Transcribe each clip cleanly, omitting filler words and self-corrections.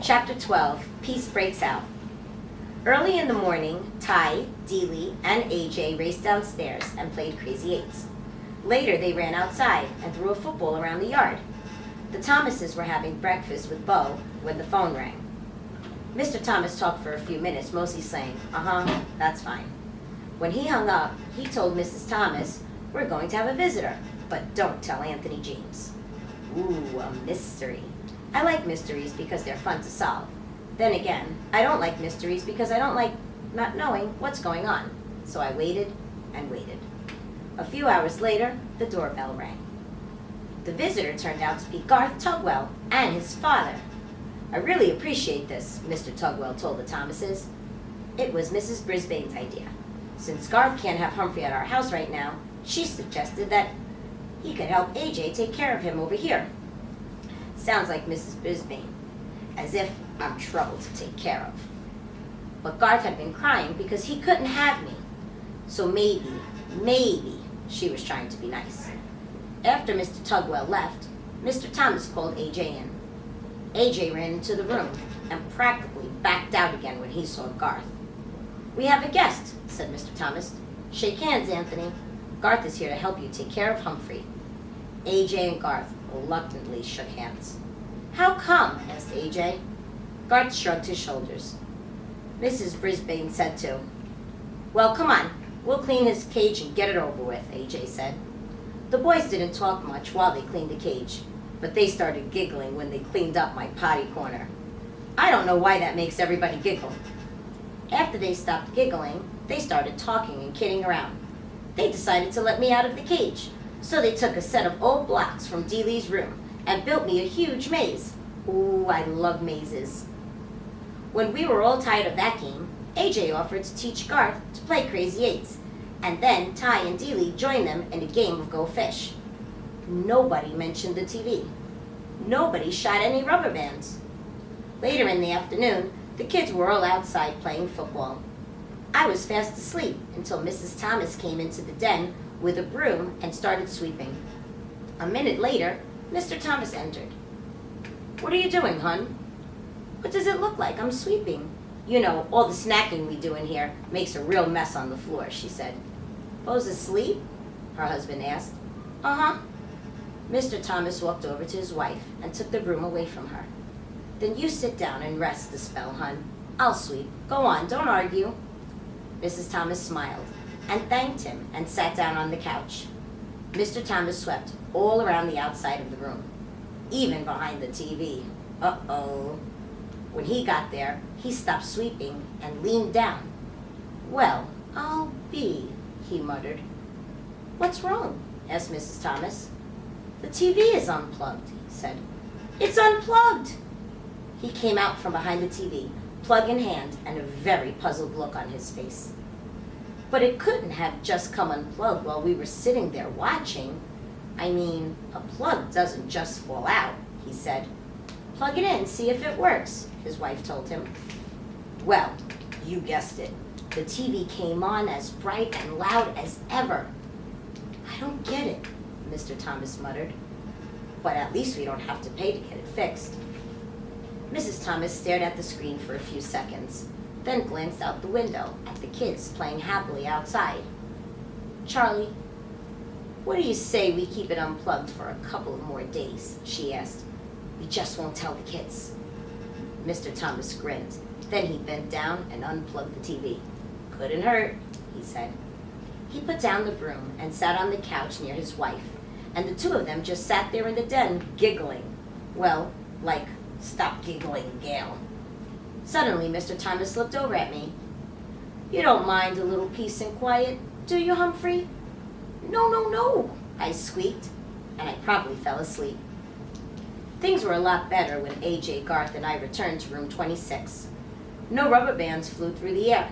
Chapter 12, Peace Breaks Out. Early in the morning, Ty, Dealey, and AJ raced downstairs and played Crazy Eights. Later, they ran outside and threw a football around the yard. The Thomases were having breakfast with Bo when the phone rang. Mr. Thomas talked for a few minutes, mostly saying, that's fine. When he hung up, he told Mrs. Thomas, "We're going to have a visitor, but don't tell Anthony James." Ooh, a mystery. I like mysteries because they're fun to solve. Then again, I don't like mysteries because I don't like not knowing what's going on. So I waited and waited. A few hours later, the doorbell rang. The visitor turned out to be Garth Tugwell and his father. "I really appreciate this," Mr. Tugwell told the Thomases. It was Mrs. Brisbane's idea. Since Garth can't have Humphrey at our house right now, she suggested that he could help AJ take care of him over here. Sounds like Mrs. Brisbane, as if I'm trouble to take care of. But Garth had been crying because he couldn't have me. So maybe she was trying to be nice. After Mr. Tugwell left, Mr. Thomas called AJ in. AJ ran into the room and practically backed out again when he saw Garth. "We have a guest," said Mr. Thomas. "Shake hands, Anthony. Garth is here to help you take care of Humphrey." AJ and Garth reluctantly shook hands. "How come?" asked AJ. Garth shrugged his shoulders. Mrs. Brisbane said too. "Well, come on. We'll clean his cage and get it over with," AJ said. The boys didn't talk much while they cleaned the cage, but they started giggling when they cleaned up my potty corner. I don't know why that makes everybody giggle. After they stopped giggling, they started talking and kidding around. They decided to let me out of the cage, so they took a set of old blocks from Dealey's room and built me a huge maze. Ooh, I love mazes. When we were all tired of that game, AJ offered to teach Garth to play Crazy Eights, and then Ty and Dealey joined them in a game of Go Fish. Nobody mentioned the TV. Nobody shot any rubber bands. Later in the afternoon, the kids were all outside playing football. I was fast asleep until Mrs. Thomas came into the den with a broom and started sweeping. A minute later, Mr. Thomas entered. "What are you doing, hon?" "What does it look like? I'm sweeping. You know, all the snacking we do in here makes a real mess on the floor," she said. "Bo's asleep?" her husband asked. "Uh-huh." Mr. Thomas walked over to his wife and took the broom away from her. "Then you sit down and rest a spell, hon. I'll sweep. Go on, don't argue." Mrs. Thomas smiled and thanked him and sat down on the couch. Mr. Thomas swept all around the outside of the room, even behind the TV. Uh-oh. When he got there, he stopped sweeping and leaned down. "Well, I'll be," he muttered. "What's wrong?" asked Mrs. Thomas. "The TV is unplugged," he said. "It's unplugged!" He came out from behind the TV, plug in hand, and a very puzzled look on his face. "But it couldn't have just come unplugged while we were sitting there watching. I mean, a plug doesn't just fall out," he said. "Plug it in, see if it works," his wife told him. Well, you guessed it. The TV came on as bright and loud as ever. "I don't get it," Mr. Thomas muttered. "But at least we don't have to pay to get it fixed." Mrs. Thomas stared at the screen for a few seconds, then glanced out the window at the kids playing happily outside. "Charlie, what do you say we keep it unplugged for a couple of more days?" she asked. "We just won't tell the kids." Mr. Thomas grinned. Then he bent down and unplugged the TV. "Couldn't hurt," he said. He put down the broom and sat on the couch near his wife, and the two of them just sat there in the den giggling. Well, like, "Stop giggling, Gail." Suddenly, Mr. Thomas looked over at me. "You don't mind a little peace and quiet, do you, Humphrey?" "No, no, no," I squeaked, and I promptly fell asleep. Things were a lot better when AJ, Garth, and I returned to room 26. No rubber bands flew through the air.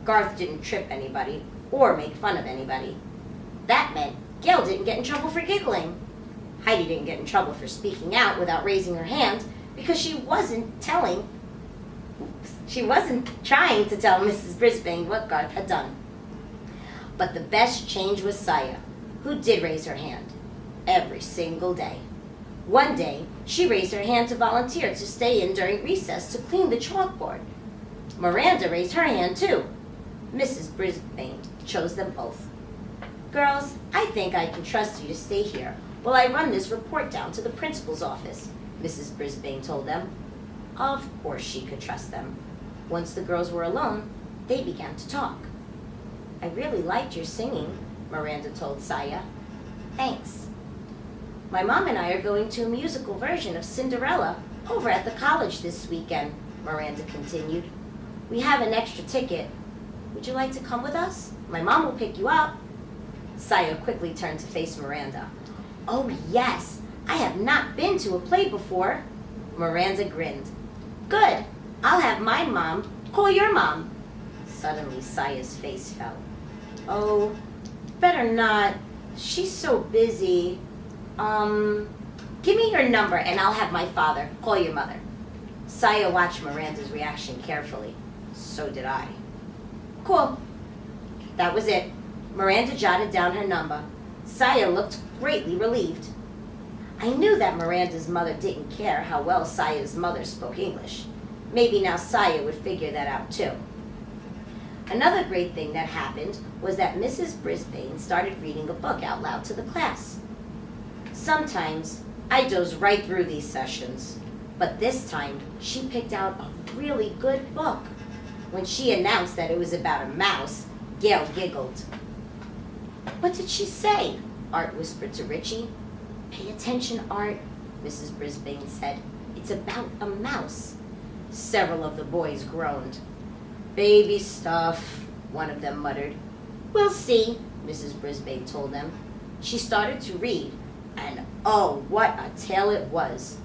Garth didn't trip anybody or make fun of anybody. That meant Gail didn't get in trouble for giggling. Heidi didn't get in trouble for speaking out without raising her hand because she wasn't trying to tell Mrs. Brisbane what Garth had done. But the best change was Saya, who did raise her hand every single day. One day, she raised her hand to volunteer to stay in during recess to clean the chalkboard. Miranda raised her hand too. Mrs. Brisbane chose them both. Girls, I think I can trust you to stay here while I run this report down to the principal's office, Mrs. Brisbane told them. Of course she could trust them. Once the girls were alone, they began to talk. I really liked your singing, Miranda told Saya. Thanks. My mom and I are going to a musical version of Cinderella over at the college this weekend, Miranda continued. We have an extra ticket. Would you like to come with us? My mom will pick you up. Saya quickly turned to face Miranda. Oh yes, I have not been to a play before. Miranda grinned. Good, I'll have my mom call your mom. Suddenly Saya's face fell. Oh, better not. She's so busy. Give me your number and I'll have my father call your mother. Saya watched Miranda's reaction carefully. So did I. Cool. That was it. Miranda jotted down her number. Saya looked greatly relieved. I knew that Miranda's mother didn't care how well Saya's mother spoke English. Maybe now Saya would figure that out too. Another great thing that happened was that Mrs. Brisbane started reading a book out loud to the class. Sometimes I doze right through these sessions, but this time she picked out a really good book. When she announced that it was about a mouse, Gail giggled. What did she say? Art whispered to Richie. Pay attention, Art, Mrs. Brisbane said. It's about a mouse. Several of the boys groaned. Baby stuff, one of them muttered. We'll see, Mrs. Brisbane told them. She started to read, and oh, what a tale it was.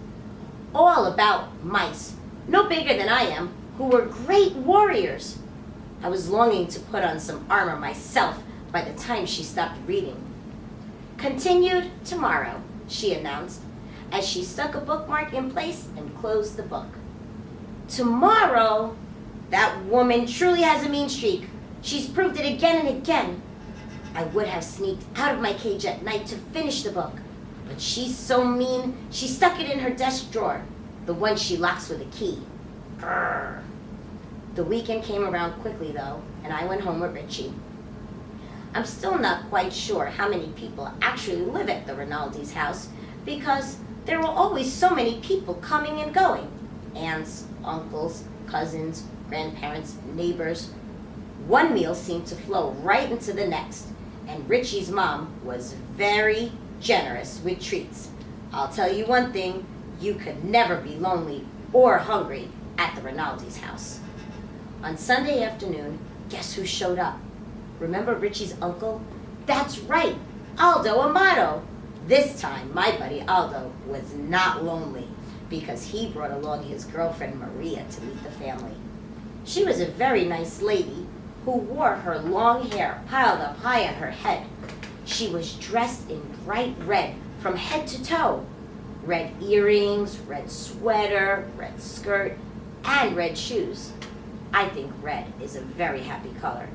All about mice, no bigger than I am, who were great warriors. I was longing to put on some armor myself by the time she stopped reading. Continued tomorrow, she announced, as she stuck a bookmark in place and closed the book. Tomorrow? That woman truly has a mean streak. She's proved it again and again. I would have sneaked out of my cage at night to finish the book, but she's so mean, she stuck it in her desk drawer, the one she locks with a key. Grrr. The weekend came around quickly, though, and I went home with Richie. I'm still not quite sure how many people actually live at the Rinaldi's house because there were always so many people coming and going. Aunts, uncles, cousins, grandparents, neighbors. One meal seemed to flow right into the next, and Richie's mom was very generous with treats. I'll tell you one thing, you could never be lonely or hungry at the Rinaldi's house. On Sunday afternoon, guess who showed up? Remember Richie's uncle? That's right, Aldo Amato. This time, my buddy Aldo was not lonely because he brought along his girlfriend Maria to meet the family. She was a very nice lady who wore her long hair piled up high on her head. She was dressed in bright red from head to toe. Red earrings, red sweater, red skirt, and red shoes. I think red is a very happy color.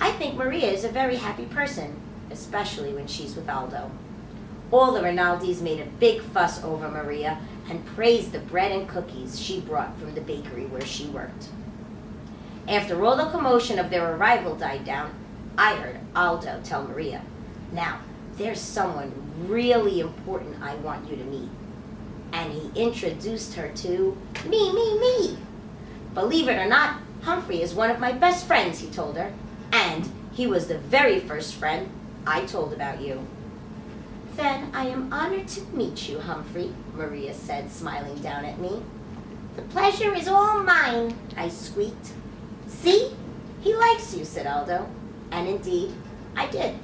I think Maria is a very happy person, especially when she's with Aldo. All the Rinaldis made a big fuss over Maria and praised the bread and cookies she brought from the bakery where she worked. After all the commotion of their arrival died down, I heard Aldo tell Maria, "Now, there's someone really important I want you to meet." And he introduced her to me. Believe it or not, Humphrey is one of my best friends, he told her. And he was the very first friend I told about you. Then I am honored to meet you, Humphrey, Maria said, smiling down at me. The pleasure is all mine, I squeaked. See? He likes you, said Aldo. And indeed, I did.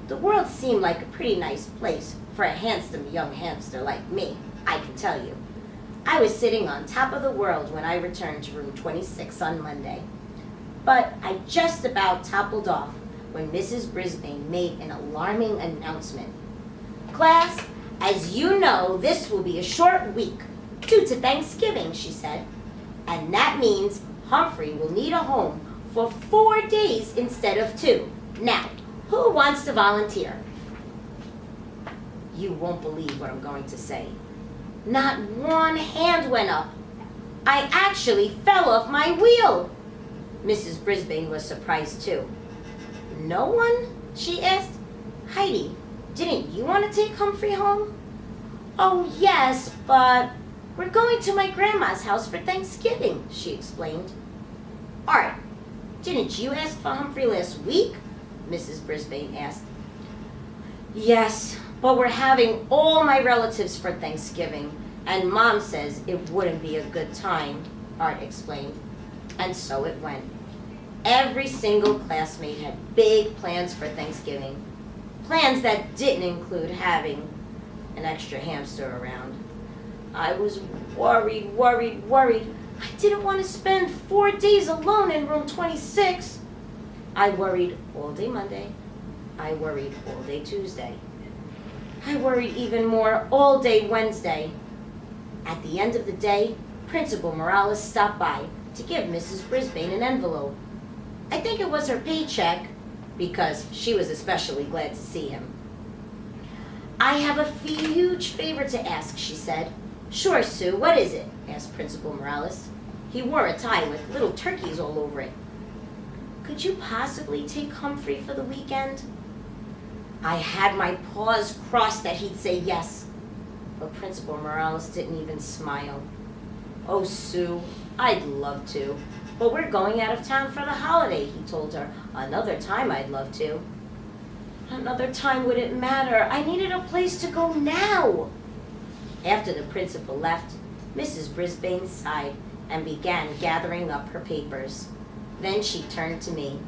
The world seemed like a pretty nice place for a handsome young hamster like me, I can tell you. I was sitting on top of the world when I returned to room 26 on Monday. But I just about toppled off when Mrs. Brisbane made an alarming announcement. Class, as you know, this will be a short week due to Thanksgiving, she said. And that means Humphrey will need a home for 4 days instead of 2. Now, who wants to volunteer? You won't believe what I'm going to say. Not one hand went up. I actually fell off my wheel. Mrs. Brisbane was surprised too. No one? She asked. Heidi, didn't you want to take Humphrey home? Oh, yes, but we're going to my grandma's house for Thanksgiving, she explained. Art, didn't you ask for Humphrey last week? Mrs. Brisbane asked. Yes, but we're having all my relatives for Thanksgiving, and Mom says it wouldn't be a good time, Art explained. And so it went. Every single classmate had big plans for Thanksgiving. Plans that didn't include having an extra hamster around. I was worried. I didn't want to spend 4 days alone in room 26. I worried all day Monday. I worried all day Tuesday. I worried even more all day Wednesday. At the end of the day, Principal Morales stopped by to give Mrs. Brisbane an envelope. I think it was her paycheck, because she was especially glad to see him. I have a huge favor to ask, she said. Sure, Sue, what is it? Asked Principal Morales. He wore a tie with little turkeys all over it. Could you possibly take Humphrey for the weekend? I had my paws crossed that he'd say yes, but Principal Morales didn't even smile. Oh, Sue, I'd love to, but we're going out of town for the holiday, he told her. Another time I'd love to. Another time wouldn't matter. I needed a place to go now. After the principal left, Mrs. Brisbane sighed and began gathering up her papers. Then she turned to me.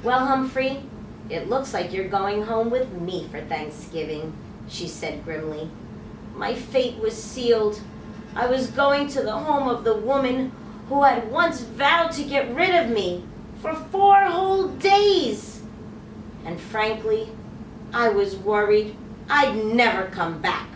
Well, Humphrey, it looks like you're going home with me for Thanksgiving, she said grimly. My fate was sealed. I was going to the home of the woman who had once vowed to get rid of me for 4 whole days. And frankly, I was worried I'd never come back.